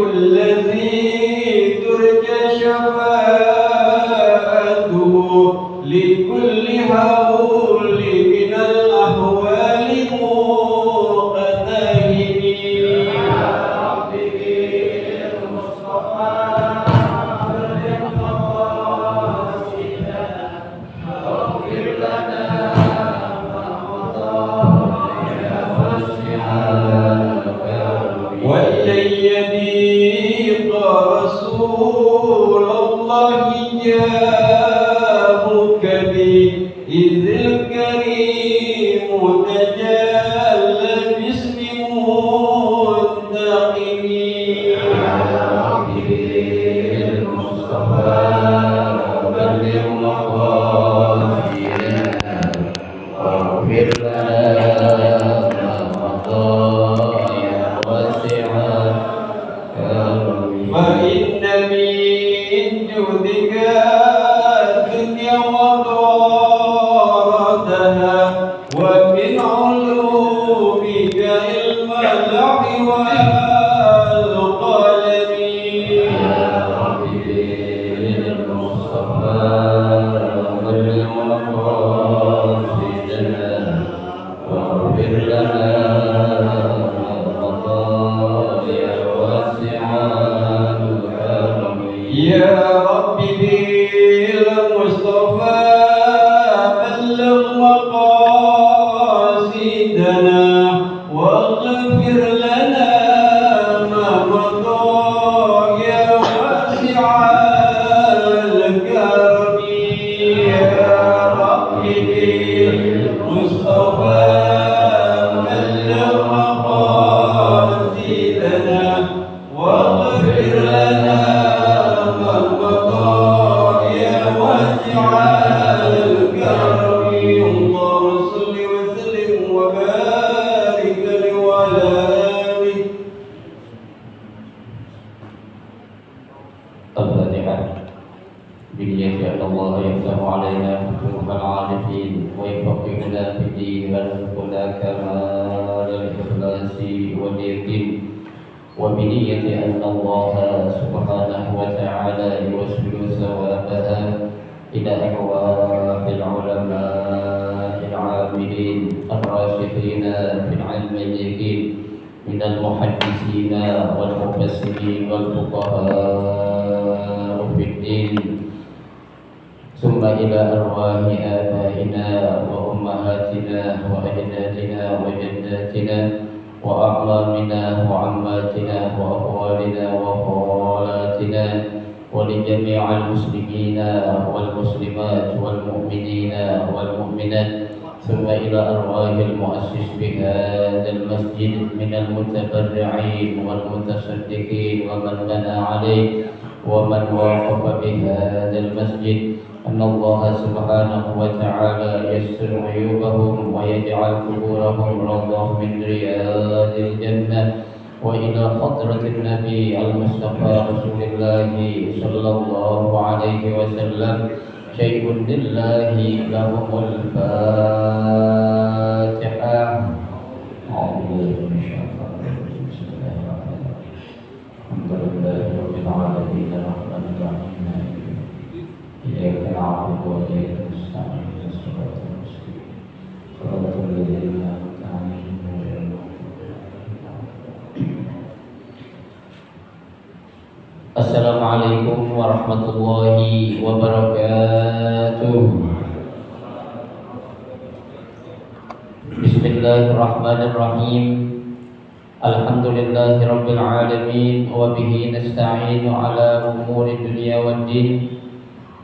الذي ترجى شفاعته لكل هول من الأحوال مقتهن يا رب بالمصطفى اغفر لنا ما مضى يا واسع واليديق رسول الله جاءك بإذ الكريم تجلى باسم منتقم يا رب بالمصطفى بلغ مقاصدنا واغفر لنا ما مضى يا واسع فإن من جودك الدنيا وضارتها ومن علومك علم اللوح والقلم يا رب بالمصطفى بلغ مقاصدنا واغفر لنا ما مضى يا واسع يا رب بالمصطفى بلغ مقاصدنا واغفر لنا ما مضى يا واسع الكرم يا رب بالمصطفى بلغ مقاصدنا واغفر لنا بنية أن الله يفتح علينا فتوح العارفين ويفقهنا في الدين ويرزقنا كمال الإخلاص واليقين وبنية أن الله سبحانه وتعالى يوصل ثوابها إلى أرواح العلماء العاملين الراسخين في العلم اليقين من المحدثين والمفسرين والفقهاء في الدين ثم إلى أرواح آبائنا وأمهاتنا وأجدادنا وجداتنا وأعمامنا وعماتنا وأخوالنا وخالاتنا ولجميع المسلمين والمسلمات والمؤمنين والمؤمنات ثم إلى أرواح المؤسس بهذا المسجد من المتبرعين والمتصدقين ومن بنى عليه ومن واقف بهذا المسجد أن الله سبحانه وتعالى يستر عيوبهم ويجعل قبورهم روضة من رياض الجنة وإلى حضرة النبي المصطفى رسول الله صلى الله عليه وسلم شيء لله لهم الفاتحة. أعوذ بالله من الشيطان الرجيم. بسم الله الرحمن الرحيم. الحمد لله رب العالمين الرحمن الرحيم إياك نعبد وإياك نستعين اهدنا الصراط المستقيم صراط الذين أنعمت عليهم غير المغضوب عليهم. Assalamualaikum warahmatullahi wabarakatuh. Bismillahirrahmanirrahim. Alhamdulillahi rabbil alamin wa bihi nasta'inu ala umuri dunya waddin.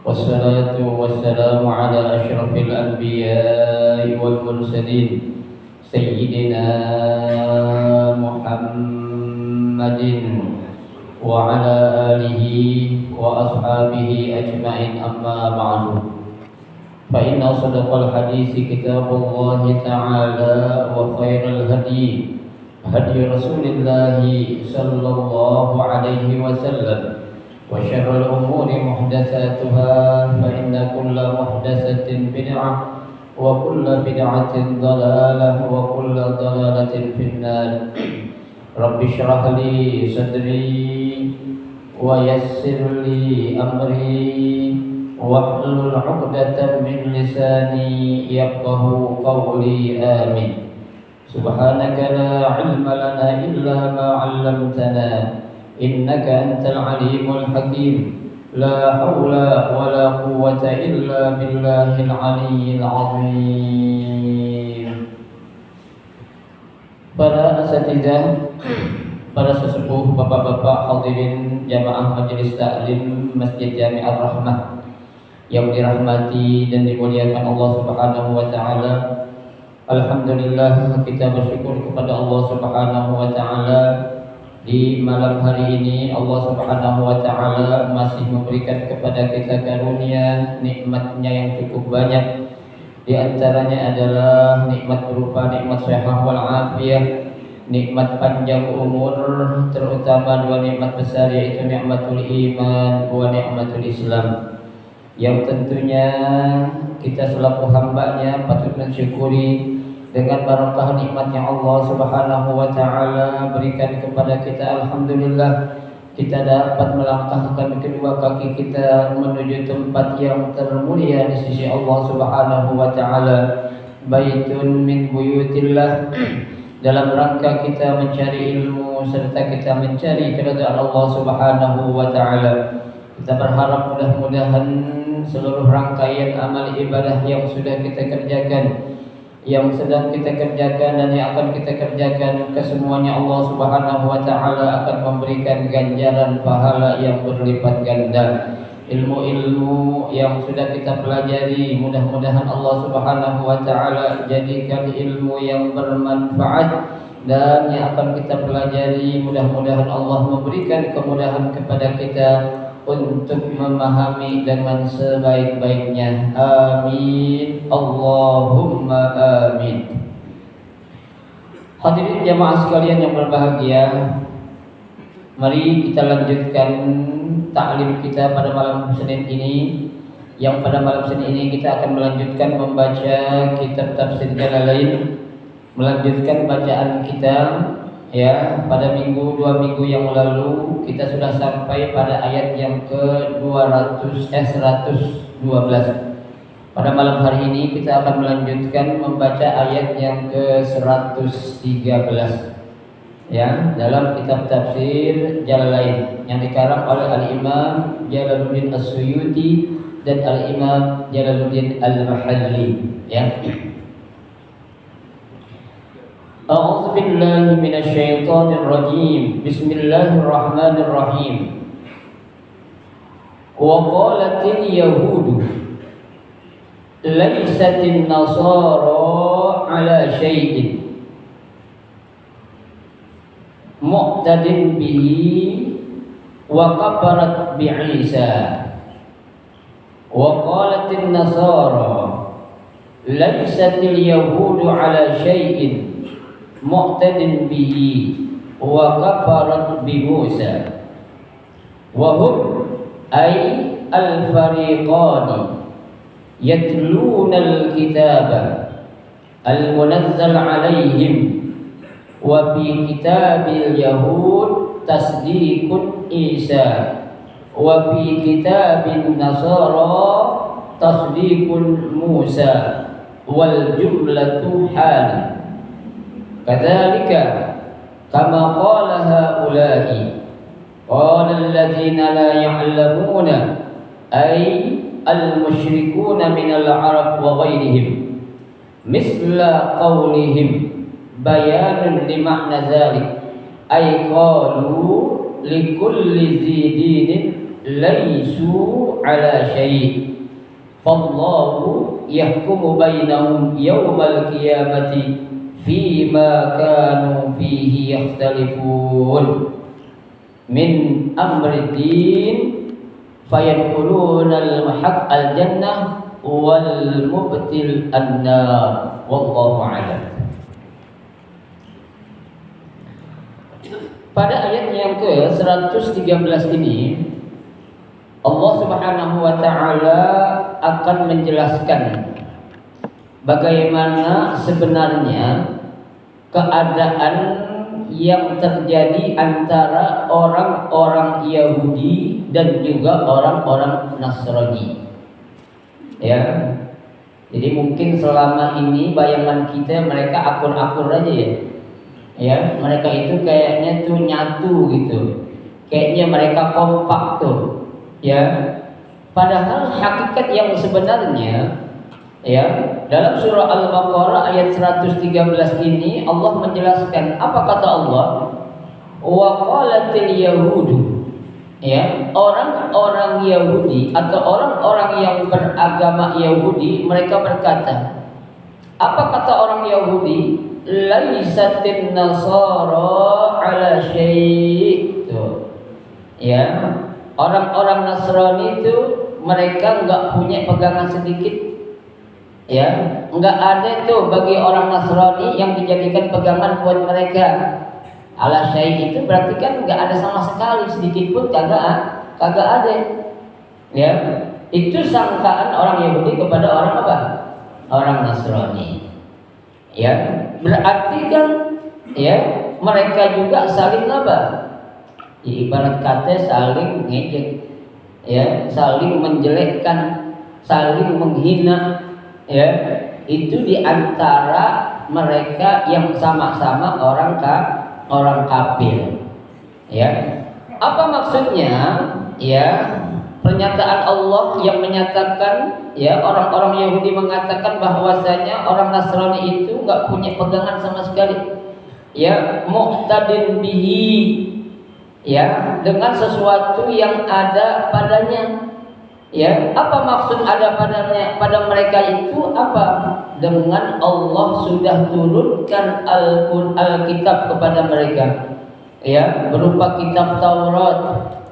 Wassalatu wassalamu ala asyrafil anbiya'i wal mursalin sayyidina Muhammadin wa ala alihi wa ashabihi ajma'in amma ba'du. Fa inna sadaqal hadisi kitabullahi ta'ala wa khairal hadi hadi Rasulillahi sallallahu alaihi wasallam wa syarrul umuri muhdatsatuha fa inna kulla muhdatsatin bid'ah wa kulla bid'atin dhalalah wa kulla dhalalatin finnar. Rabbi shrah li sadri wa yassir li amri wahlul 'uqdatam min lisani yafqahu qawli. Amin. Subhanaka la 'ilma lana illa ma 'allamtana innaka antal 'alimul hakim. La haula wa la quwwata illa billahil 'aliyyil 'azim. Para asatidzah, para sesepuh, bapak-bapak hadirin jamaah majelis taklim Masjid Jami Ar-Rahmah yang dirahmati dan dimuliakan Allah Subhanahu wa taala. Alhamdulillah, kita bersyukur kepada Allah Subhanahu wa taala di malam hari ini. Allah Subhanahu wa taala masih memberikan kepada kita karunia nikmatnya yang cukup banyak. Di antaranya adalah nikmat berupa nikmat sehat wal afiyah, nikmat panjang umur, terutama dua nikmat besar yaitu nikmatul iman wa nikmatul Islam, yang tentunya kita selaku hambanya patut mensyukuri dengan barakah nikmat yang Allah Subhanahu wa taala berikan kepada kita. Alhamdulillah, kita dapat melangkahkan kedua kaki kita menuju tempat yang termulia di sisi Allah Subhanahu wa taala, baitun min buyutillah, dalam rangka kita mencari ilmu serta kita mencari keridhaan Allah Subhanahu wa taala. Kita berharap mudah-mudahan seluruh rangkaian amal ibadah yang sudah kita kerjakan, yang sedang kita kerjakan dan yang akan kita kerjakan, kesemuanya Allah Subhanahu wa taala akan memberikan ganjaran pahala yang berlipat ganda. Ilmu-ilmu yang sudah kita pelajari, mudah-mudahan Allah Subhanahu wa taala jadikan ilmu yang bermanfaat, dan yang akan kita pelajari mudah-mudahan Allah memberikan kemudahan kepada kita untuk memahami dengan sebaik-baiknya. Amin. Allahumma amin. Hadirin jamaah sekalian yang berbahagia, mari kita lanjutkan taklim kita pada malam Senin ini. Yang pada malam Senin ini kita akan melanjutkan membaca kitab tafsir Jalalain, melanjutkan bacaan kita. Ya, pada dua minggu yang lalu kita sudah sampai pada ayat yang ke-112. Pada malam hari ini kita akan melanjutkan membaca ayat yang ke-113 ya, dalam kitab tafsir Jalalain yang dikarang oleh Al-Imam Jalaluddin As-Suyuti dan Al-Imam Jalaluddin Al-Mahalli ya. A'udzu billahi minasyaitonir rajim. Bismillahirrahmanirrahim. Wa qalatil yahudu laisatin nasara ala syai'in muqtadin bihi wa kafarat bi Isa. Wa qalatil nasara laisatil yahudu ala syai'in muqtadin bihi wa kafarat bi Musa wa hum ay al-fariqani yatluna al-kitaba al-munazzal alaihim wa fi kitabil yahud tasdiqun Isa wa fi kitabin nasara tasdiqun Musa wal jumlatu hal. Kadzalika kama qala haula'i qala alladziina laa ya'lamuuna ay al-musyrikuuna minal arab wa ghairihim misla qawlihim bayanun li ma'na dzalik ay qalu li kulli dzi dinin laisu ala syai' fallahu yahkumu bainahum yawmal qiyamati fima kanu fihi yakhtalifun min amri din fayadkhuluna al-haq al-jannah wal mubtil an-nar wallahu a'lam. Pada ayat yang ke-113 ini Allah Subhanahu wa taala akan menjelaskan bagaimana sebenarnya keadaan yang terjadi antara orang-orang Yahudi dan juga orang-orang Nasrani. Ya. Jadi mungkin selama ini bayangan kita mereka akur-akur aja ya. Ya, mereka itu kayaknya tuh nyatu gitu. Kayaknya mereka kompak tuh. Ya. Padahal hakikat yang sebenarnya ya, dalam surah Al-Baqarah ayat 113 ini Allah menjelaskan apa kata Allah? Wa qalatil yahudu, ya, orang-orang Yahudi atau orang-orang yang beragama Yahudi mereka berkata, apa kata orang Yahudi? Laisatin nasara ala syai'. Ya, orang-orang Nasrani itu mereka enggak punya pegangan sedikit. Ya, enggak ada tuh bagi orang Nasrani yang dijadikan pegangan buat mereka. Ala syai' itu berarti kan enggak ada sama sekali, sedikit pun kagak ada. Ya, itu sangkaan orang Yahudi kepada orang apa? Orang Nasrani. Ya, berarti kan ya mereka juga saling apa? Ibarat kata saling ngejek, ya, saling menjelekkan, saling menghina. Ya, itu diantara mereka yang sama-sama orang kafir. Ya, apa maksudnya? Ya, pernyataan Allah yang menyatakan, ya, orang-orang Yahudi mengatakan bahwasanya orang Nasrani itu nggak punya pegangan sama sekali. Ya, muqtadin bihi, ya, dengan sesuatu yang ada padanya. Ya, apa maksud ada pada mereka itu apa? Dengan Allah sudah turunkan Alkitab kepada mereka. Ya, berupa kitab Taurat.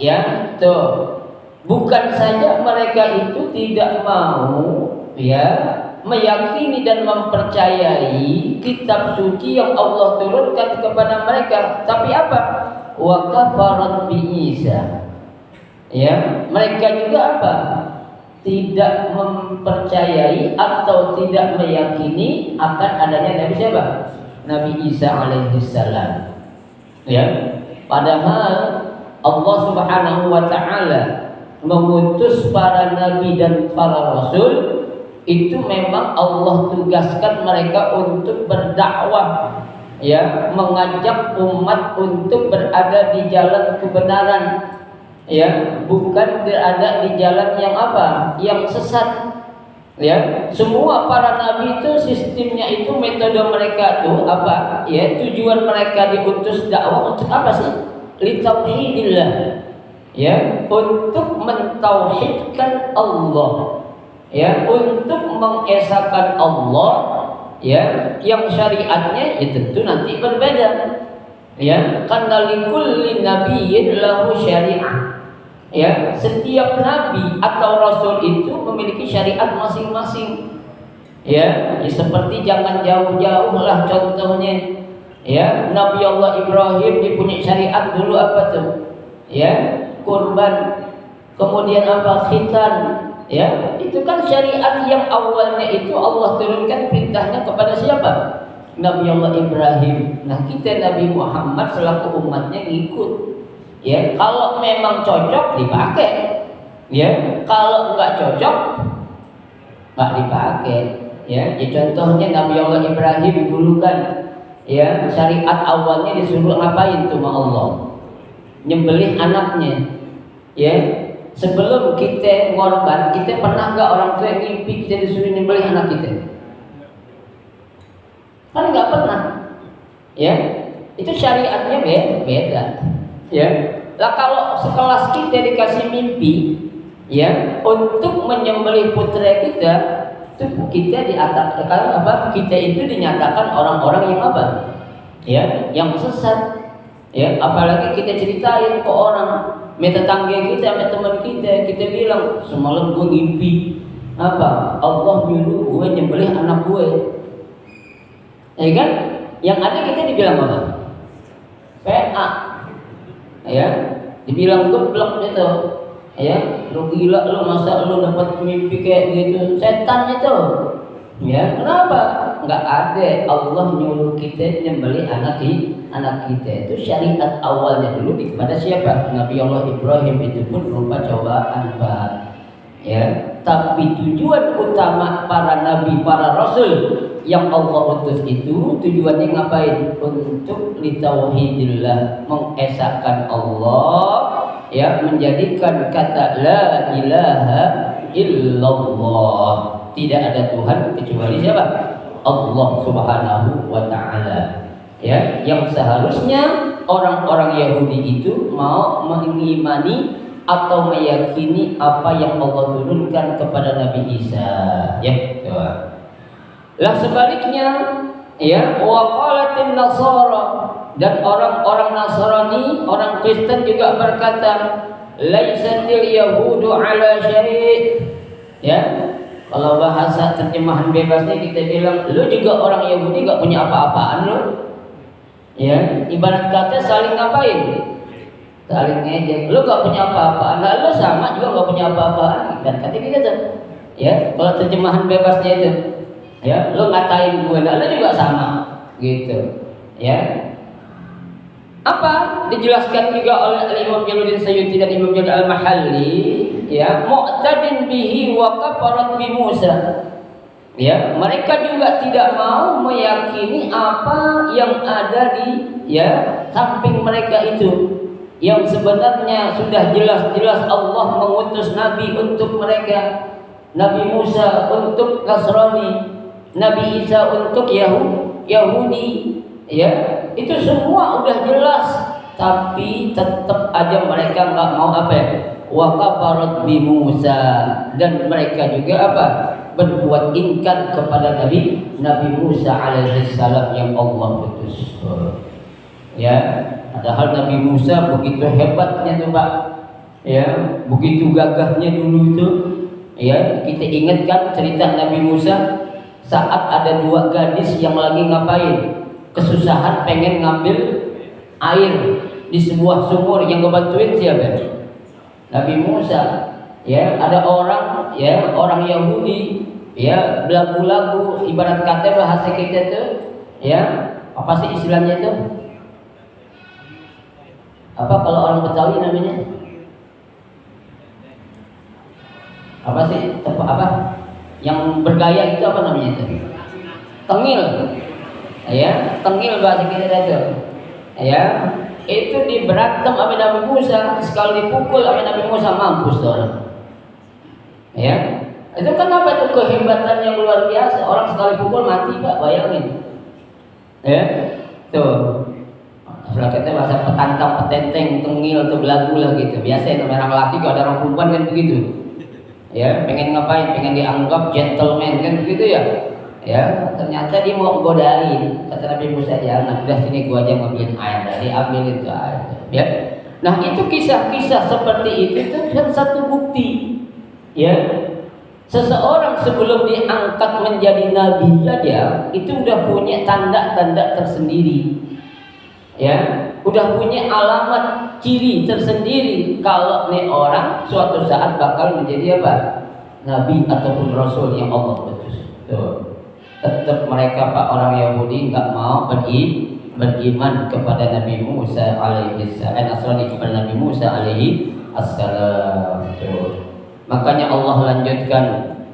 Ya, tuh. Bukan saja mereka itu tidak mau, ya, meyakini dan mempercayai kitab suci yang Allah turunkan kepada mereka, tapi apa? Wa kafarat bi Isa. Ya, mereka juga apa? Tidak mempercayai atau tidak meyakini akan adanya Nabi siapa? Nabi Isa alaihissalam. Ya, padahal Allah Subhanahu wa taala mengutus para nabi dan para rasul itu memang Allah tugaskan mereka untuk berdakwah, ya, mengajak umat untuk berada di jalan kebenaran. Ya, bukan berada di jalan yang apa? Yang sesat. Ya, semua para nabi itu sistemnya itu metode mereka tuh apa? Ya, tujuan mereka diutus dakwah untuk apa sih? Li tauhidillah. Ya, untuk mentauhidkan Allah. Ya, untuk mengesahkan Allah, ya, yang syariatnya ya tentu nanti berbeda. Ya, karena likulli nabiyyin lahu syariah. Ya, setiap nabi atau rasul itu memiliki syariat masing-masing. Ya, seperti jangan jauh-jauh lah contohnya. Ya, Nabi Allah Ibrahim dipunyai syariat dulu apa tuh? Ya, kurban. Kemudian apa? Khitan. Ya, itu kan syariat yang awalnya itu Allah turunkan perintahnya kepada siapa? Nabi Allah Ibrahim. Nah, kita Nabi Muhammad selaku umatnya ngikut. Ya, kalau memang cocok dipakai. Ya, kalau enggak cocok enggak dipakai. Ya, contohnya Nabi Allah Ibrahim dulu kan, ya, syariat awalnya disuruh ngapain tuh sama Allah? Nyembelih anaknya. Ya, sebelum kita ngorban, kita pernah enggak orang tua ngimpi kita disuruh nyembelih anak kita? Kan enggak pernah. Ya, itu syariatnya beda. Ya, lah kalau sekelas kita dikasih mimpi, ya, untuk menyembelih putra kita, itu kita diatakan apa? Kita itu dinyatakan orang-orang yang apa? Ya, yang sesat. Ya, apalagi kita ceritain ke orang, tetangga kita, teman kita bilang semalam gue ngimpi apa? Allah nyuruh gue nyembelih anak gue. Ya kan? Yang ada kita dibilang apa? PA. Ya, dibilang geblek gitu. Ya, lu gila lu, masa lu dapat mimpi kayak gitu? Setan itu. Ya, kenapa? nggak ada Allah nyuruh kita nyembelih anak kita. Itu syariat awalnya dulu kepada siapa? Nabi Allah Ibrahim. Itu pun berupa cobaan, Pak. Ya, tapi tujuan utama para nabi, para rasul yang Allah utus itu tujuannya ngapain? Untuk litauhidillah, mengesahkan Allah, ya, menjadikan kata la ilaha illallah, tidak ada Tuhan kecuali siapa? Allah Subhanahu wa taala. Ya, yang seharusnya orang-orang Yahudi itu mau mengimani atau meyakini apa yang Allah turunkan kepada Nabi Isa, ya. Lah sebaliknya, ya, waqalatin nasara, dan orang-orang Nasrani, orang Kristen juga berkata laisatil yahudu ala syai'. Ya, kalau bahasa terjemahan bebasnya kita bilang, lu juga orang Yahudi gak punya apa-apaan lu. Ya, ibarat kata saling ngapain? Saling ngejek. Lu gak punya apa-apaan, nah, lu sama juga gak punya apa-apaan. Dan kata gitu. Ya, kalau terjemahan bebasnya itu, ya, lu ngatain gue, nah, lu juga sama, gitu. Ya. Apa dijelaskan juga oleh Imam Jalaluddin Sayyuti dan Imam Jalal Al-Mahalli, ya, mu'tadin bihi wa kafarat bi Musa. Ya, mereka juga tidak mau meyakini apa yang ada di, ya, samping mereka itu, yang sebenarnya sudah jelas-jelas Allah mengutus nabi untuk mereka. Nabi Musa untuk Nasrani, Nabi Isa untuk Yahudi. Ya, itu semua udah jelas, tapi tetap aja mereka nggak mau apa ya? Wa kafarat bi Musa, dan mereka juga apa? Berbuat ingkar kepada Nabi Musa alaihissalam yang Allah utus. Ya, padahal Nabi Musa begitu hebatnya tuh, Pak. Ya, begitu gagahnya dulu itu. Ya, kita ingatkan cerita Nabi Musa saat ada dua gadis yang lagi ngapain? Kesusahan pengen ngambil air di sebuah sumur, yang ngebantuin siapa? Nabi Musa. Ya, ada orang, ya, orang Yahudi, ya, belagu-lagu, ibarat kata bahasa kita tuh, ya, apa sih istilahnya itu? Apa kalau orang Betawi namanya? Apa sih? Apa? Yang bergaya itu apa namanya itu? Tengil. Ya, tengil bahasa kita itu. Ya, itu diberantem sama Nabi Musa, sekali dipukul sama Nabi Musa mampus orang. Ya, itu kan apa itu kehebatan yang luar biasa. Orang sekali pukul mati, Pak, bayangin. Ya, tuh. Setelah kita bahasa petantang, petenteng, tengil atau belagu lah gitu. Biasa itu orang laki, kalau ada orang perempuan kan begitu. Ya, pengen ngapain? Pengen dianggap gentleman kan begitu ya. Ya, ternyata dia mau godain. Kata Nabi Musa, ya, nah, udah sini gua aja ngambilin air, dari ambil itu air. Ya. Nah, itu kisah-kisah seperti itu kan satu bukti. Ya. Seseorang sebelum diangkat menjadi nabi aja itu udah punya tanda-tanda tersendiri. Ya, udah punya alamat ciri tersendiri kalau nih orang suatu saat bakal menjadi apa? Nabi ataupun rasul yang Allah utus. Tuh. Tetap mereka, Pak, orang Yahudi nggak mau beriman kepada Nabi Musa alaihissalam, Nasrani kepada Nabi Musa alaihi assalam. Makanya Allah lanjutkan,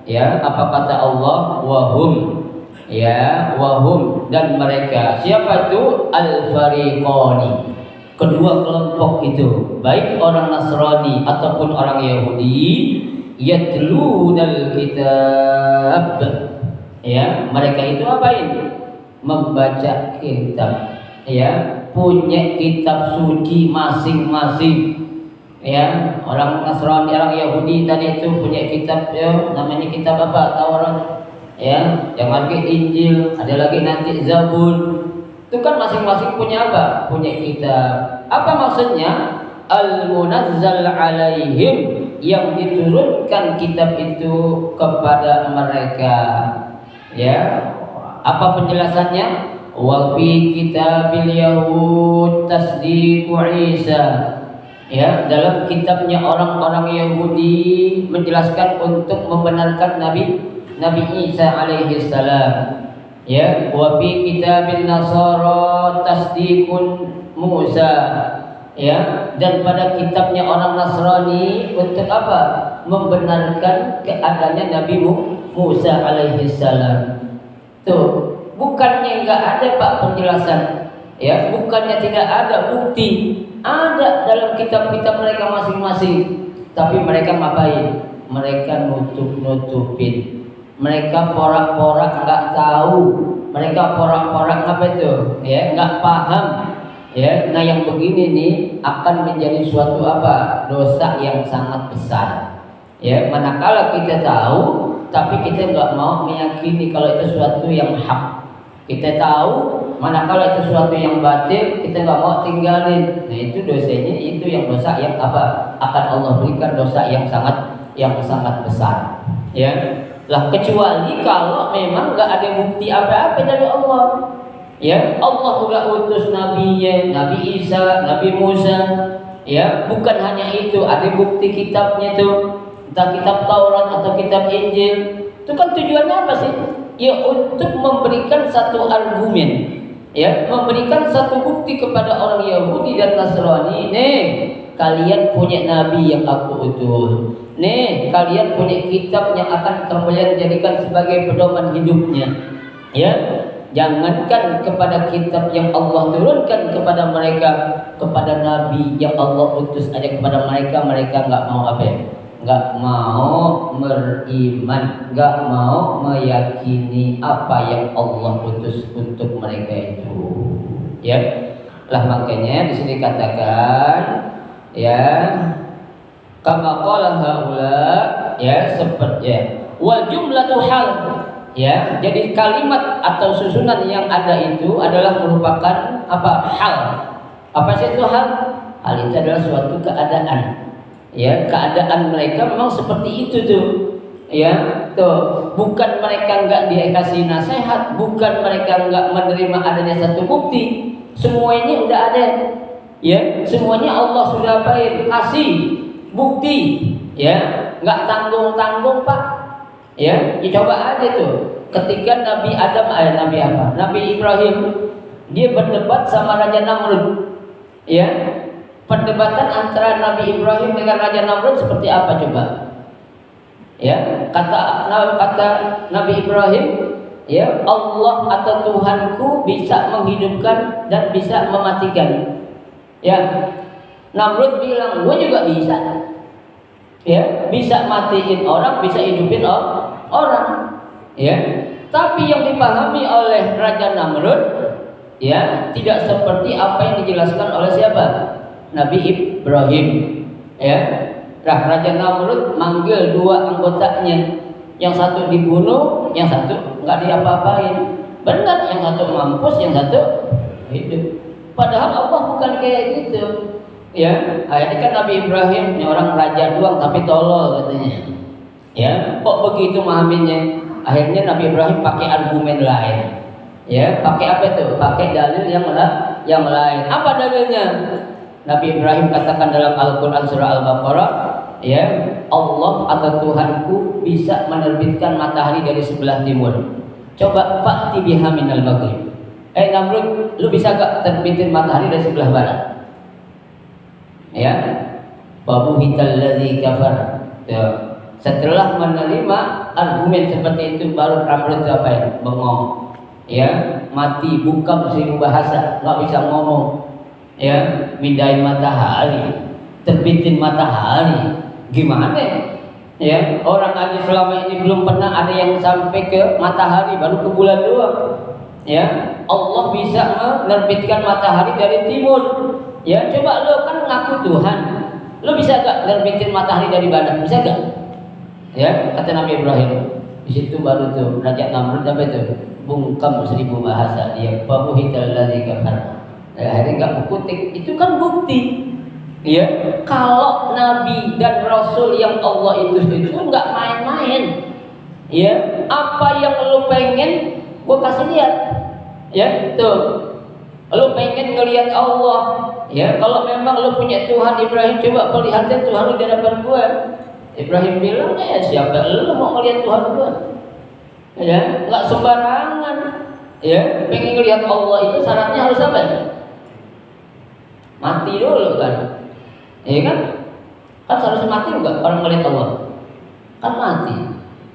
ya, apa kata Allah? Wahum, ya, wahum, dan mereka, siapa itu? Al-fariqani, kedua kelompok itu, baik orang Nasrani ataupun orang Yahudi, yatlunal kitab. Ya, mereka itu apain? Membaca kitab. Ya, punya kitab suci masing-masing. Ya, orang Nasrani, orang Yahudi tadi itu punya kitab, ya, namanya kitab apa? Taurat. Ya, yang lagi Injil, ada lagi nanti Zabur. Itu kan masing-masing punya apa? Punya kitab. Apa maksudnya? Al-munazzal alaihim, yang diturunkan kitab itu kepada mereka. Ya, apa penjelasannya? Wa fi kitabil yahud tasdiqu Isa. Ya, dalam kitabnya orang-orang Yahudi menjelaskan untuk membenarkan Nabi Isa alaihi salam. Ya, wa fi kitabil nasara tasdiqun Musa. Ya, dan pada kitabnya orang Nasrani untuk apa? Membenarkan keadaannya Nabi Musa alaihi salam. Tuh, bukannya enggak ada Pak penjelasan. Ya, bukannya tidak ada bukti. Ada dalam kitab-kitab mereka masing-masing. Tapi mereka ngapain? Mereka nutup-nutupin. Mereka porak-porak enggak tahu. Mereka porak-porak apa itu? Ya, enggak paham. Ya, nah yang begini nih akan menjadi suatu apa? Dosa yang sangat besar. Ya, manakala kita tahu tapi kita enggak mau meyakini kalau itu suatu yang hak. Kita tahu manakala itu suatu yang batil, kita enggak mau tinggalin. Nah, itu dosanya, itu yang dosa yang apa? Akan Allah berikan dosa yang sangat besar. Ya. Lah kecuali kalau memang enggak ada bukti apa-apa dari Allah. Ya, Allah udah utus nabinya, Nabi Isa, Nabi Musa. Ya, bukan hanya itu, ada bukti kitabnya tuh, entah kitab Taurat atau kitab Injil. Itu kan tujuannya apa sih? Ya, untuk memberikan satu argumen. Ya, memberikan satu bukti kepada orang Yahudi dan Nasrani. Nih, kalian punya nabi yang aku utus. Nih, kalian punya kitab yang akan kalian jadikan sebagai pedoman hidupnya. Ya, jangankan kepada kitab yang Allah turunkan kepada mereka, kepada nabi yang Allah utus aja kepada mereka, mereka enggak mau apa ya? Enggak mau beriman, enggak mau meyakini apa yang Allah utus untuk mereka itu. Ya. Lah makanya di sini katakan ya, kama qala haula, ya seperti ya, wal jumlatu hal. Ya, jadi kalimat atau susunan yang ada itu adalah merupakan apa? Hal. Apa sih itu hal? Hal itu adalah suatu keadaan. Ya, keadaan mereka memang seperti itu tuh. Ya, tuh, bukan mereka enggak dikasih nasihat, bukan mereka enggak menerima adanya satu bukti. Semuanya udah ada. Ya, semuanya Allah sudah kasih bukti. Ya, enggak tanggung-tanggung, Pak. Ya, coba aja tuh. Ketika Nabi Adam, Nabi Ibrahim, dia berdebat sama Raja Namrud. Ya, perdebatan antara Nabi Ibrahim dengan Raja Namrud seperti apa coba? Ya, kata Nabi Ibrahim, ya, Allah atau Tuhanku bisa menghidupkan dan bisa mematikan. Ya, Namrud bilang, gue juga bisa. Ya, bisa matiin orang, bisa hidupin orang. Ya, tapi yang dipahami oleh Raja Namrud, ya, tidak seperti apa yang dijelaskan oleh siapa? Nabi Ibrahim. Ya, Raja Namrud manggil dua anggotanya, yang satu dibunuh, yang satu nggak diapa-apain. Benar, yang satu mampus, yang satu hidup. Padahal Allah bukan kayak gitu. Ya, akhirnya kan Nabi Ibrahim ini orang raja doang tapi tolol katanya. Ya, kok begitu memahaminya? Akhirnya Nabi Ibrahim pakai argumen lain. Ya, pakai apa itu? Pakai dalil yang lain. Apa dalilnya? Nabi Ibrahim katakan dalam Al-Qur'an surah Al-Baqarah, ya, Allah atau Tuhanku bisa menerbitkan matahari dari sebelah timur. Coba fa'ti biha minal maghrib. Namrud, lu bisa gak terbitin matahari dari sebelah barat? Ya, fabuhital ladzi kafar. Setelah menerima argumen seperti itu, baru Namrud apa ya? Bengong. Ya, mati, bungkam seribu bahasa, nggak bisa ngomong. Ya, mindahin matahari, terbitin matahari, gimana? Ya, orang aja selama ini belum pernah ada yang sampai ke matahari, baru ke bulan doang. Ya, Allah bisa menerbitkan matahari dari timur. Ya, coba lo kan ngaku Tuhan, lo bisa gak nerbitin matahari dari barat? Bisa gak? Ya, kata Nabi Ibrahim. Di situ baru tuh Raja Namrud apa itu? Bungkam seribu bahasa dia. Fabuhital ladzi kafar. Akhirnya nggak berkutik. Itu kan bukti. Ya, kalau Nabi dan Rasul yang Allah itu nggak main-main. Ya, apa yang lo pengen, gue kasih lihat. Ya, tuh. Lu pengen ngelihat Allah, ya, kalau memang lu punya Tuhan Ibrahim, coba perlihatkan Tuhan lu di hadapan gua. Ibrahim bilang, siapa lu mau ngelihat Tuhan gua? Ya, nggak sembarangan. Ya, pengen lihat Allah itu syaratnya harus apa? Mati dulu kan. Iya kan? Kan seharusnya mati juga orang melihat Allah. Kan mati.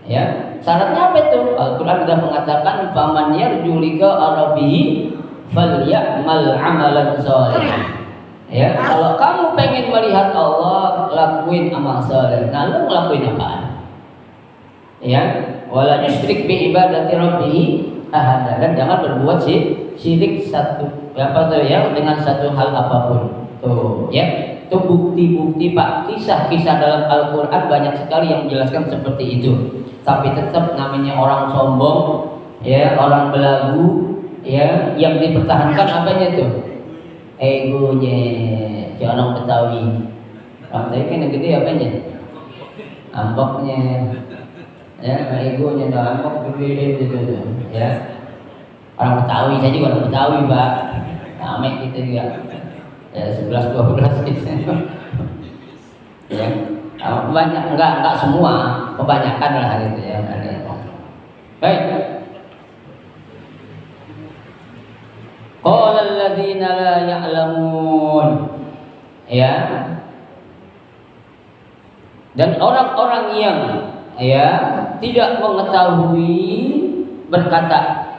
Ya, syaratnya apa itu? Al-Quran sudah mengatakan faman yarju liqa rabbih falyamal amalan sholihan. Ya, kalau kamu pengen melihat Allah, lakuin amal saleh. Nah, lu ngelakuin apaan? Ya, wala yusyrik bi ibadati rabbih ahada, dan jangan berbuat syirik dengan satu hal apapun. Tuh, ya. Itu bukti-bukti Pak, kisah-kisah dalam Al-Quran banyak sekali yang menjelaskan seperti itu. Tapi tetap namanya orang sombong, ya, orang belagu, ya, yang dipertahankan apanya tuh? Egonya, kayak orang Betawi. Orang Betawi kan yang gede apanya? Amboknya, ya, egonya, ambok gede gitu, ya. Orang Betawi, saya juga orang Betawi Pak. Rame kita juga. Ya 11-12 gitu. Ya, banyak enggak semua, kebanyakan lah gitu ya. Baik. Qala alladziina la ya'lamun. Ya. Dan orang-orang yang ya tidak mengetahui berkata,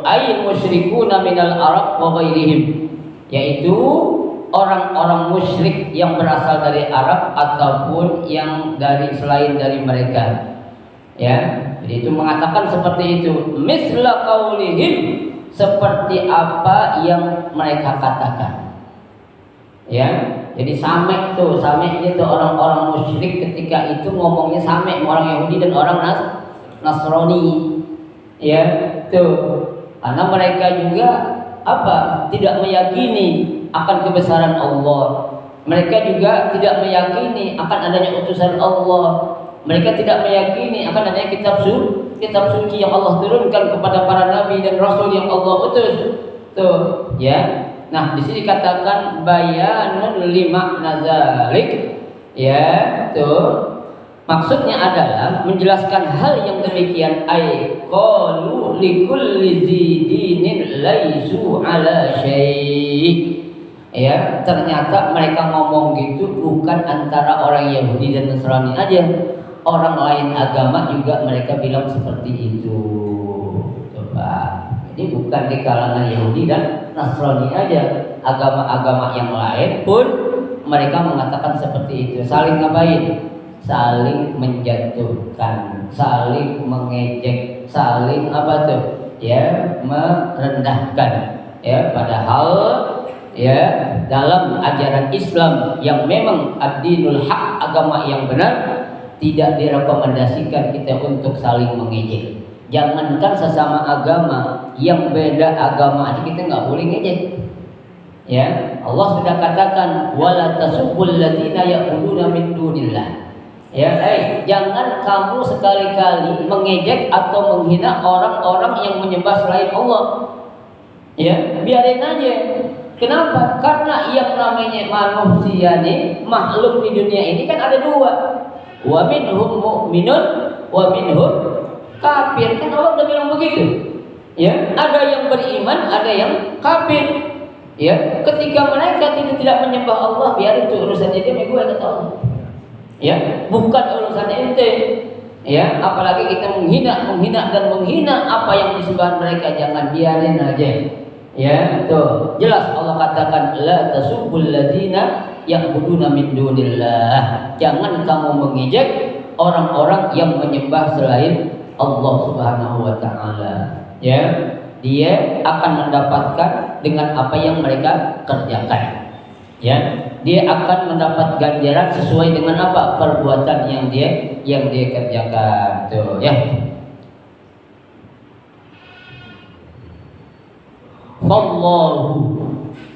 "Ai musyrikuna minal Arab wa ghairihim." Yaitu orang-orang musyrik yang berasal dari Arab ataupun yang selain dari mereka. Ya, jadi itu mengatakan seperti itu, misla qaulihim, seperti apa yang mereka katakan. Ya, jadi samek itu orang-orang musyrik ketika itu ngomongnya samek, orang Yahudi dan orang Nasrani. Ya, tuh. Karena mereka juga tidak meyakini akan kebesaran Allah. Mereka juga tidak meyakini akan adanya utusan Allah. Mereka tidak meyakini akan adanya kitab suci yang Allah turunkan kepada para nabi dan rasul yang Allah utus. Tuh, ya. Nah, di sini dikatakan bayanun lima nazalik. Ya, tuh. Maksudnya adalah menjelaskan hal yang demikian, ay qalu likulli dinin laisu ala syai'. Ya, ternyata mereka ngomong gitu bukan antara orang Yahudi dan Nasrani aja. Orang lain agama juga mereka bilang seperti itu. Coba. Jadi bukan di kalangan Yahudi dan Nasrani aja. Agama-agama yang lain pun mereka mengatakan seperti itu. Saling ngapain? Saling menjatuhkan, saling mengejek, saling ya, merendahkan. Ya, padahal ya dalam ajaran Islam yang memang ad-dinul haq, agama yang benar, tidak direkomendasikan kita untuk saling mengejek. Jangankan sesama agama, yang beda agama aja kita nggak boleh ngejek. Ya, Allah sudah katakan wala tasubbul ladzina ya'buduna min dunillah. Ya, jangan kamu sekali-kali mengejek atau menghina orang-orang yang menyembah selain Allah. Ya, biarin aja. Kenapa? Karena yang namanya manusia nih, makhluk di dunia ini kan ada dua. Wa minhum mu'minun wa minhum kafir. Kan Allah udah bilang begitu. Ya, ada yang beriman, ada yang kafir. Ya, ketika mereka tidak menyembah Allah, biarin itu urusannya dia, gue kata Allah. Ya, bukan urusan ente. Ya, apalagi kita menghina apa yang disembah mereka, jangan, biarin aja. Ya, tuh jelas Allah katakan la tasubbul ladzina ya'buduna min dunillah. Jangan kamu mengejek orang-orang yang menyembah selain Allah Subhanahu wa taala. Ya, dia akan mendapatkan dengan apa yang mereka kerjakan. Ya, dia akan mendapat ganjaran sesuai dengan apa perbuatan yang dia kerjakan. Tuh, ya. Fallahu,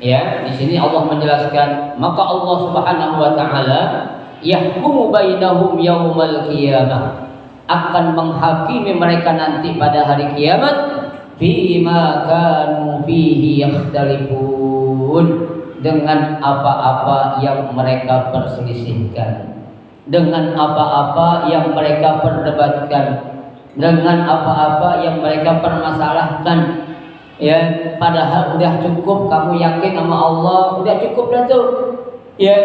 ya, di sini Allah menjelaskan, maka Allah Subhanahu wa taala yahkumu bainahum yaumal qiyamah, akan menghakimi mereka nanti pada hari kiamat, fima kanu fihi yakhtalifun, dengan apa-apa yang mereka perselisihkan, dengan apa-apa yang mereka perdebatkan, dengan apa-apa yang mereka permasalahkan. Ya, padahal udah cukup kamu yakin sama Allah, udah cukup dah tuh. Ya,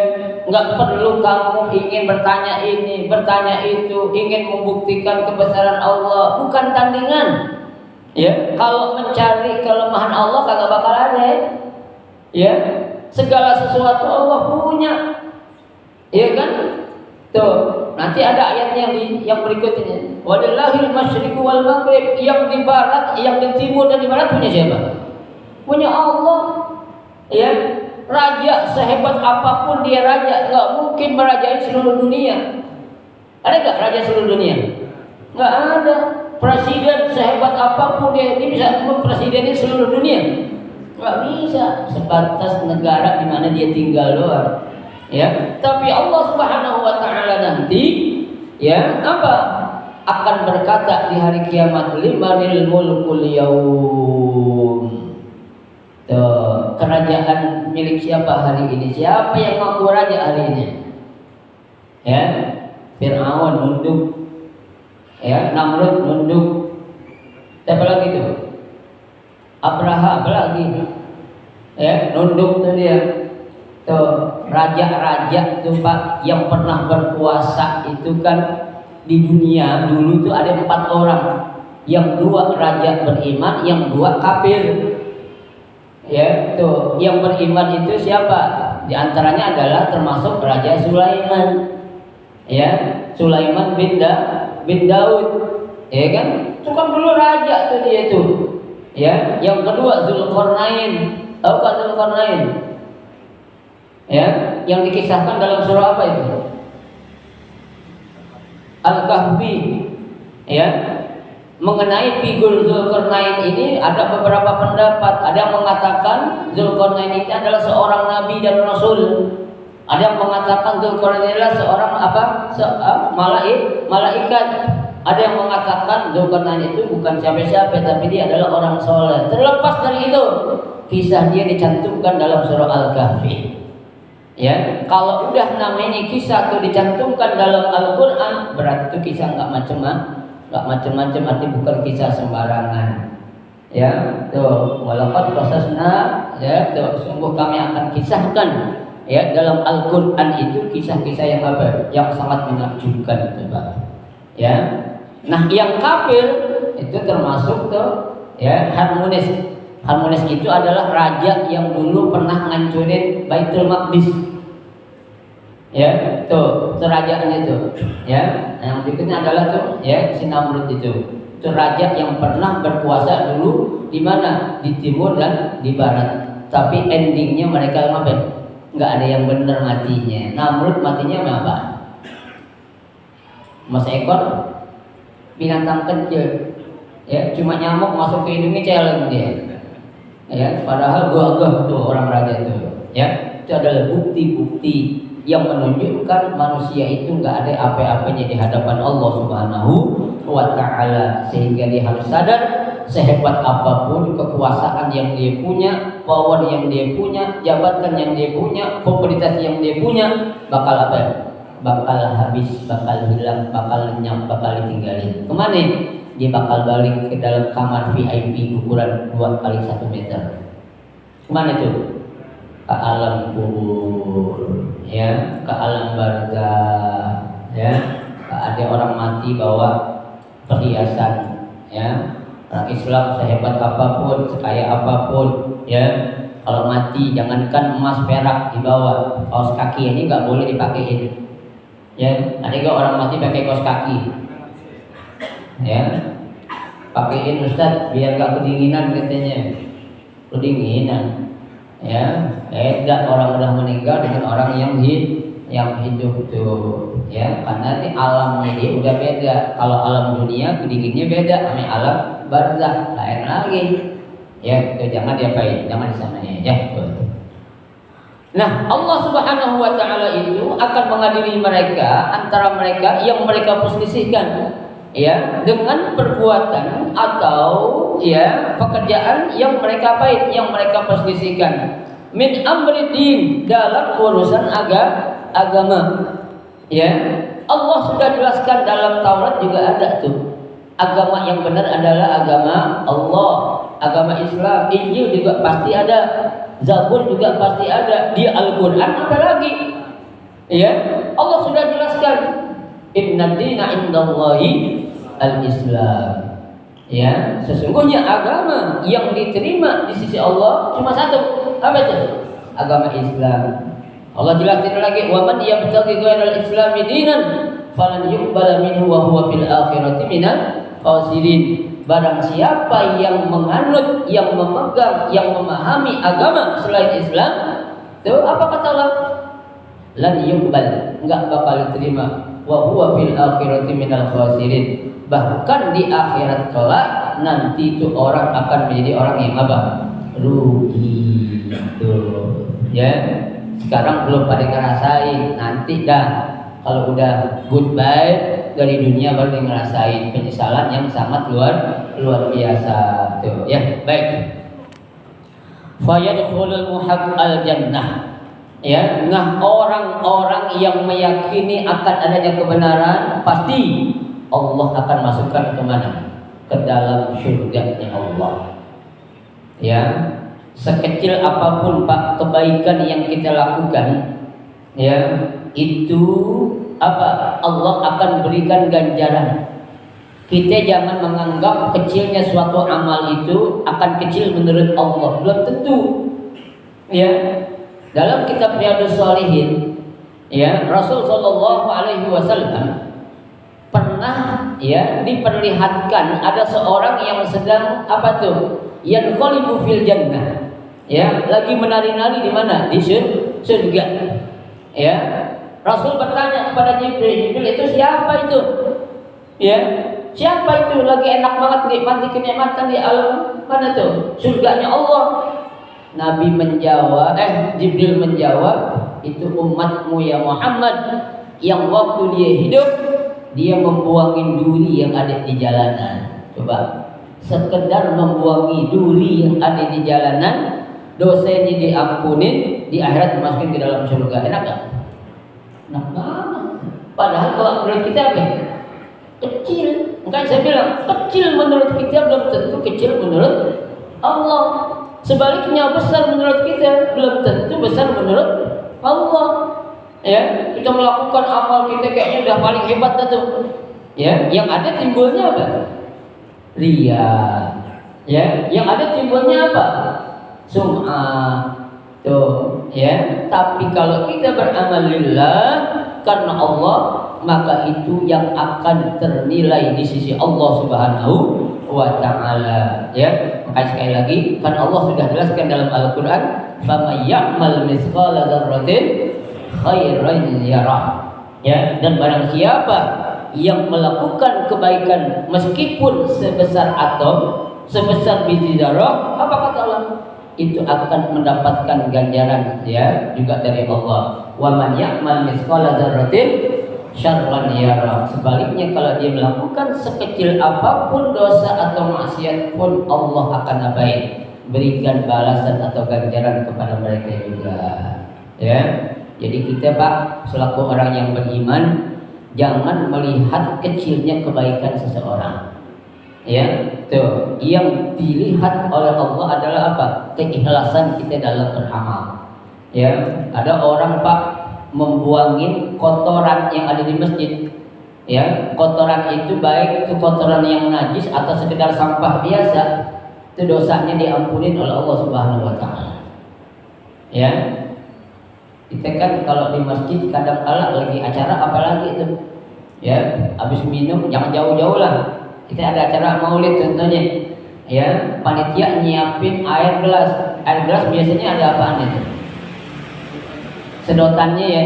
nggak perlu kamu ingin bertanya ini, bertanya itu, ingin membuktikan kebesaran Allah, bukan tandingan. Ya, kalau mencari kelemahan Allah kagak bakal ada. Ya, segala sesuatu Allah punya. Ya kan? Tuh, nanti ada ayatnya yang berikutnya. Walillahil masyriqu wal maghrib, yang di barat, yang di timur dan di barat punya siapa? Punya Allah. Ya, raja sehebat apapun dia raja, nggak mungkin merajai seluruh dunia. Ada nggak raja seluruh dunia? Nggak ada. Presiden sehebat apapun dia bisa mempresideni seluruh dunia? Nggak bisa. Sebatas negara di mana dia tinggal doang. Ya, tapi Allah Subhanahu wa taala nanti ya apa? Akan berkata di hari kiamat, limanil mulkul yaum. Tuh, kerajaan milik siapa hari ini? Siapa yang mampu raja hari ini? Ya, Fir'aun nunduk. Ya, Namrud nunduk. Siapa lagi tuh? Abraha, apa lagi? Ya, nunduk tuh dia. Tuh, raja-raja tuh Pak yang pernah berkuasa itu kan di dunia dulu tuh ada 4 orang. Yang 2 raja beriman, yang 2 kafir. Ya, tuh yang beriman itu siapa? Di antaranya adalah termasuk Raja Sulaiman. Ya, Sulaiman bin Daud. Ya kan? Itu kan dulu raja tuh dia tuh. Ya, yang kedua Zulkarnain. Tahu kan Zulkarnain? Ya, yang dikisahkan dalam surah apa itu? Al-Kahfi. Ya, mengenai figur Zulkarnain ini ada beberapa pendapat. Ada yang mengatakan Zulkarnain ini adalah seorang nabi dan rasul. Ada yang mengatakan Zulkarnain adalah seorang malaikat. Ada yang mengatakan Zulkarnain itu bukan siapa-siapa, tapi dia adalah orang soleh. Terlepas dari itu, kisah dia dicantumkan dalam surah Al-Kahfi. Ya, kalau udah namanya kisah itu dicantumkan dalam Al-Quran, berarti itu kisah nggak macam-macam, arti bukan kisah sembarangan. Ya, tuh walaqad qasasna, ya, tuh sungguh kami akan kisahkan ya dalam Al-Quran itu kisah-kisah yang apa? Yang sangat menakjubkan itu, Pak. Ya. Nah, yang kafir itu termasuk tuh ya Harmonis. Harmonis itu adalah raja yang dulu pernah ngancurin Baitul Maqdis. Ya, tuh kerajaan itu. Ya, yang berikutnya adalah tuh ya si Namrud itu. Itu raja yang pernah berkuasa dulu di mana? Di timur dan di barat. Tapi endingnya mereka apa? Nggak ada yang benar matinya. Namrud matinya apa? Mas ekor binatang kecil. Ya, cuma nyamuk masuk ke hidungnya challenge dia. Ya, padahal gagah tuh orang raja itu. Ya, itu adalah bukti-bukti yang menunjukkan manusia itu nggak ada apa-apanya di hadapan Allah Subhanahu wa taala, sehingga dia harus sadar sehebat apapun kekuasaan yang dia punya, power yang dia punya, jabatan yang dia punya, popularitas yang dia punya, bakal apa? Bakal habis, bakal hilang, bakal lenyap, bakal ditinggalin. Kemana? Dia bakal balik ke dalam kamar VIP ukuran 2 kali 1 meter. Kemana itu? Ke alam kubur, ya, ke alam barzah, ya. Ada orang mati bawa perhiasan, ya. Orang Islam sehebat apapun, sekaya apapun, ya. Kalau mati jangankan emas perak dibawa, kaos kaki ini nggak boleh dipakein. Ya, ada juga orang mati pakai kaos kaki. Ya, pakein Ustaz biar gak kedinginan katanya. Kedinginan. Ya, beda orang udah meninggal dengan orang yang hidup tuh. Ya, karena ini alamnya dia udah beda. Kalau alam dunia kedinginnya beda sama alam barzakh, lain lagi. Ya, itu jangan diapain, jangan disamain ya. Nah, Allah Subhanahu wa taala itu akan mengadili mereka, antara mereka yang mereka perselisihkan, ya, dengan perbuatan atau ya pekerjaan yang mereka pahit, yang mereka perselisihkan min amri din, dalam urusan agama. Ya, Allah sudah jelaskan dalam Taurat juga ada tuh. agama yang benar adalah agama Allah, agama Islam. Injil juga pasti ada, Zabur juga pasti ada, di Al-Quran apalagi. Ya, Allah sudah jelaskan, Inna dina indallahi al-Islam. Ya, sesungguhnya agama yang diterima di sisi Allah cuma satu, apa itu? Agama Islam. Allah jelaskan lagi, wa man yabtaghi ghairal islami dinan falan yuqbala minhu wa huwa fil akhirati minal khasirin. Barang siapa yang menganut, yang memegang, yang memahami agama selain Islam, itu apa kata Allah? Lan yuqbal, enggak bakal diterima, wa huwa fil akhirati minal khasirin. Bahkan di akhirat kelak nanti itu orang akan menjadi orang yang apa? Rugi. Tuh, ya. Sekarang belum pada ngerasain, nanti dah kalau udah goodbye dari dunia baru ngerasain penyesalan yang sangat luar biasa. Tuh, ya, baik. Fayadkhulul muhaq al jannah. Ya, nah orang-orang yang meyakini akan adanya kebenaran pasti Allah akan masukkan kemana? Ke dalam surga-Nya Allah. Ya, sekecil apapun Pak kebaikan yang kita lakukan, ya, itu apa? Allah akan berikan ganjaran. Kita jangan menganggap kecilnya suatu amal itu akan kecil menurut Allah, belum tentu. Ya, dalam kitab Riyadhus Shalihin, ya, Rasul sallallahu alaihi wasallam pernah, ya, diperlihatkan ada seorang yang sedang apa tuh? Yanqalibu fil jannah. Ya, lagi menari-nari di mana? Di surga. Ya, Rasul bertanya kepada Jibril, itu siapa itu? Ya, siapa itu lagi enak banget nikmati kenikmatan di alam mana tuh? Surganya Allah. Nabi menjawab, Jibril menjawab, itu umatmu ya Muhammad yang waktu dia hidup dia membuangin duri yang ada di jalanan. Coba, sekedar membuangi duri yang ada di jalanan, dosanya diampunin, di akhirat dimasukin ke dalam surga. Enak gak? Enak banget. Padahal kalau menurut kita apa? Kecil. Makanya saya bilang, kecil menurut kita belum tentu kecil menurut Allah. Sebaliknya besar menurut kita belum tentu besar menurut Allah. Ya, kita melakukan amal kita kayaknya udah paling hebat tuh. Ya, yang ada timbulnya apa? Ria. Ya, yang ada timbulnya apa? Sum'ah. Tuh, ya. Tapi kalau kita beramal lillah karena Allah, maka itu yang akan ternilai di sisi Allah Subhanahu wa ta'ala. Ya, maka sekali lagi kan Allah sudah jelaskan dalam Al-Qur'an, "Faman ya'mal mithqala dzarratin khairan yarah." Ya, dan barang siapa yang melakukan kebaikan meskipun sebesar atom, sebesar biji zarah, apa kata Allah? Itu akan mendapatkan ganjaran, ya, juga dari Allah. Wa man ya'mal mithqala dzarratin syarran yarah. Sebaliknya kalau dia melakukan sekecil apapun dosa atau maksiat pun, Allah akan apain? Berikan balasan atau ganjaran kepada mereka juga. Ya. Jadi kita Pak selaku orang yang beriman jangan melihat kecilnya kebaikan seseorang. Ya, tuh yang dilihat oleh Allah adalah apa? Keikhlasan kita dalam beramal. Ya, ada orang Pak membuangin kotoran yang ada di masjid. Ya, kotoran itu baik itu kotoran yang najis atau sekedar sampah biasa, itu dosanya diampunin oleh Allah Subhanahu wa taala. Ya. Kita kan kalau di masjid kadang kala lagi acara apalagi itu. Ya, habis minum jangan jauh-jauh lah. Kita ada acara maulid contohnya. Ya, panitia nyiapin air gelas. Air gelas biasanya ada apaan itu? Sedotannya ya.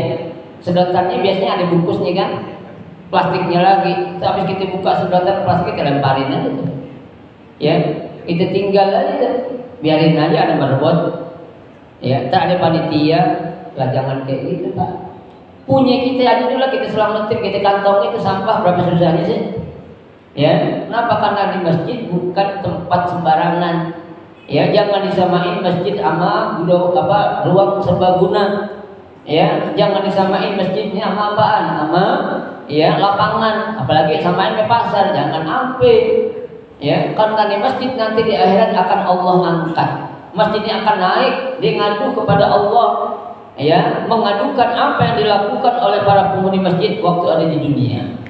Sedotannya biasanya ada bungkusnya kan? Plastiknya lagi. Terus habis kita buka sedotan plastik kita lemparin aja tuh. Ya, kita tinggal aja. Biarin aja ada berebut. Ya, tak ada panitia. Lah jangan kayak gitu Pak. Punya kita aja dulu lah, kita selamatin, kita kantong itu sampah berapa susahnya sih? Ya, kenapa? Karena di masjid bukan tempat sembarangan. Ya, jangan disamain masjid sama ruang serbaguna. Ya, jangan disamain masjidnya sama apaan? Sama ya lapangan, apalagi samain ke pasar, jangan ampe. Ya, karena di masjid nanti di akhirat akan Allah angkat. Masjidnya akan naik, dia ngadu kepada Allah. Ya, mengadukan apa yang dilakukan oleh para penghuni masjid waktu ada di dunia.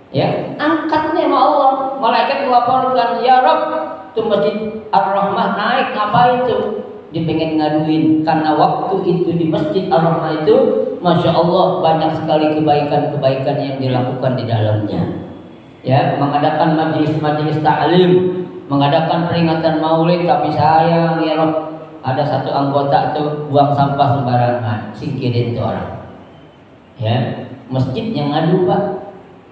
Ya, angkatnya sama Allah. Malaikat melaporkan, ya Rabb, tuh masjid Ar-Rahmah naik, ngapain tuh? Dia pengen ngaduin karena waktu itu di masjid Ar-Rahmah itu, masya Allah banyak sekali kebaikan-kebaikan yang dilakukan di dalamnya. Ya, mengadakan majelis-majelis ta'lim, mengadakan peringatan maulid, tapi sayang ya Rabb, ada satu anggota tuh buang sampah sembarangan, singkirin tuh orang. Ya, masjid yang ngadu Pak.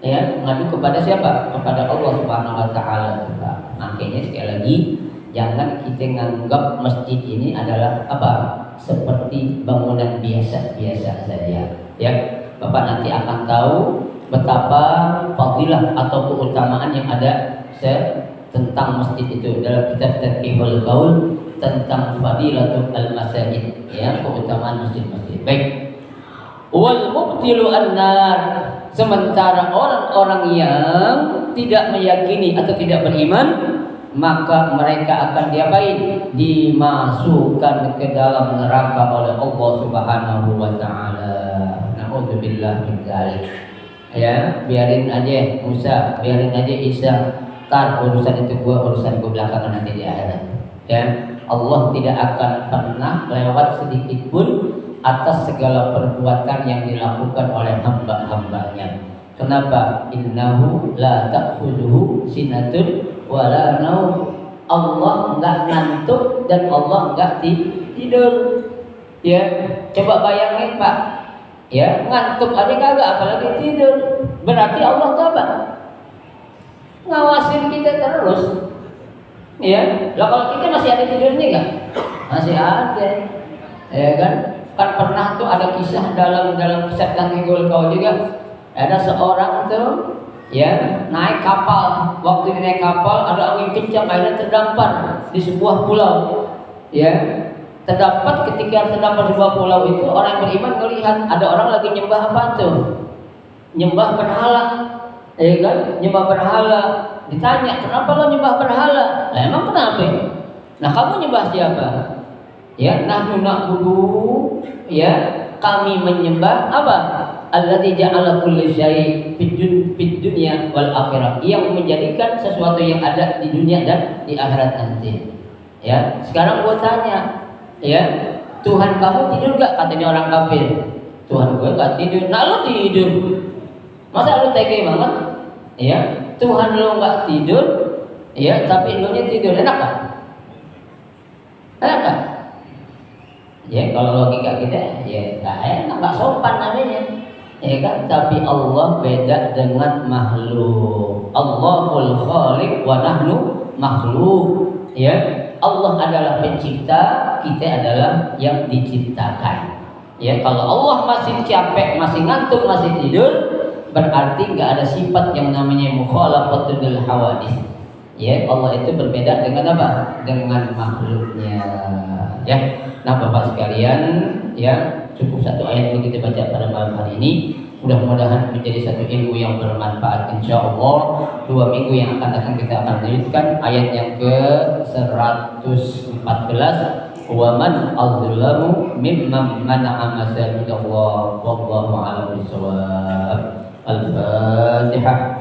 Ya, ngadu kepada siapa? Kepada Allah Subhanahu wa taala. Makanya sekali lagi jangan kita nganggap masjid ini adalah apa? Seperti bangunan biasa-biasa saja. Ya, Bapak nanti akan tahu betapa fadilah atau keutamaan yang ada tentang masjid itu dalam kitab Tadhkirul Qaul tentang fadilatul al-masajid, ya, keutamaan masjid-masjid. Baik. Wal mubtilu an-nar, sementara orang-orang yang tidak meyakini atau tidak beriman, maka mereka akan diapain? Dimasukkan ke dalam neraka oleh Allah Subhanahu wa taala. Nauzubillah min dzalik. Ya, biarin aja Musa, biarin aja Isa. Tar urusan itu urusan gua belakangan nanti di akhirat. Ya, Allah tidak akan pernah lewat sedikit pun atas segala perbuatan yang dilakukan oleh hamba-hambanya. Kenapa? Innahu la ta'khudhuhu sinatun wa la naum. Allah enggak ngantuk dan Allah enggak tidur. Ya, coba bayangin Pak. Ya, ngantuk aja kagak, apalagi tidur. Berarti Allah tuh apa? Ngawasin kita terus. Ya, lah kalau kita masih ada tidurnya enggak? Masih ada. Ya kan? Kan pernah tuh ada kisah dalam kisah Tadhkirul Qaul juga, ada seorang tuh ya naik kapal. Waktu dia naik kapal ada angin kencang, akhirnya terdampar di sebuah pulau. Ya, terdapat ketika terdampar di sebuah pulau itu orang beriman melihat ada orang lagi nyembah apa tuh? Nyembah berhala. Ya kan? Nyembah berhala. Ditanya, kenapa lo nyembah berhala? Nah, emang kenapa? Nah, kamu nyembah siapa? Ya, nahnu na'budu, ya, kami menyembah apa? Allazi ja'ala kulli syai' fid dunya wal akhirah, yang menjadikan sesuatu yang ada di dunia dan di akhirat nanti. Ya, sekarang gua tanya, ya, Tuhan kamu tidur gak? Katanya orang kafir. Tuhan gue gak tidur. Nah, lu tidur. Masa lu tege banget? Ya, Tuhan lu gak tidur, ya, tapi lu nya tidur. Enak gak? Enak gak? Ya, kalau logika kita ya nggak enak, nggak sopan namanya, ya kan? Tapi Allah beda dengan makhluk. Allahul Khaliq wa nahnu makhluk. Ya, Allah adalah pencipta, kita adalah yang diciptakan. Ya, kalau Allah masih capek, masih ngantuk, masih tidur, berarti nggak ada sifat yang namanya mukhalafatul hawadits. Ya, Allah itu berbeda dengan apa? Dengan makhluknya. Ya, nah Bapak sekalian, ya, cukup satu ayat yang kita baca pada malam hari ini. Mudah-mudahan menjadi satu ilmu yang bermanfaat, insya Allah. 2 minggu yang akan datang kita akan lanjutkan ayat yang ke 114. Wa man azlamu mimman mana'a masajidallah wallahu a'lam bishawab. Al-Fatihah.